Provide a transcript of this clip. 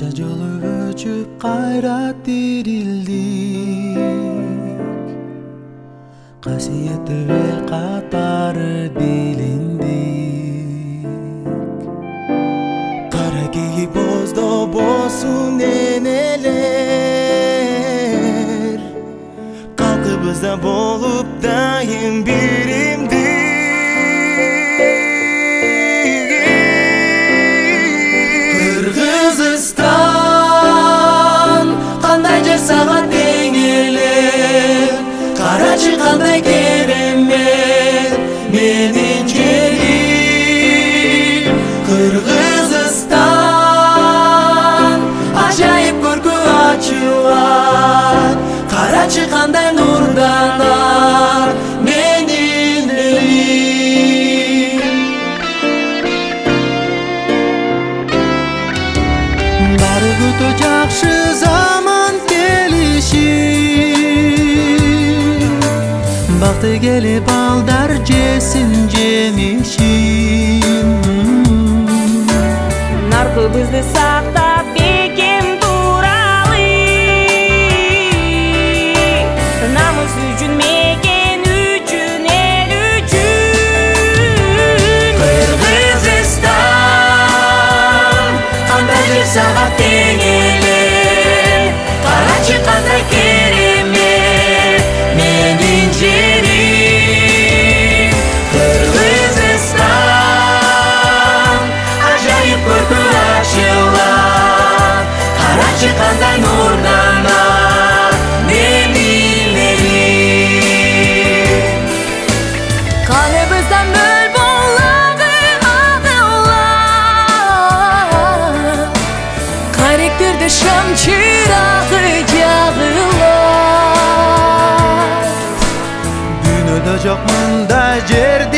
Канча жолу өчүп кайра тирилдик, касиеттүү эл катары билиндик. Кара кийип боздобосун энелер, калкыбызда болуп дайым биримдик. Кыргызстан кандай жер сага тең эле, карачы кандай керемет менин жерим. Кыргызстан ажайып көркү ачылат, карачы кандай нурданар менин элим. Бары өтө жакшы заман келиши, бакты келип балдар жесин жемишин. Наркыбызды сактап бекем туралы, намыс үчүн, мекен үчүн, эл үчүн. Кыргызстан кандай жер сага тең эле, карачы кандай керемет менин жерим. Кыргызстан ажайып көркү ачылат, карачы кандай нурданар менин элим. Каныбыздан мөл болады агылар, каректерде шам чырагы жагылар. Дүйнөдө жок мындай жерди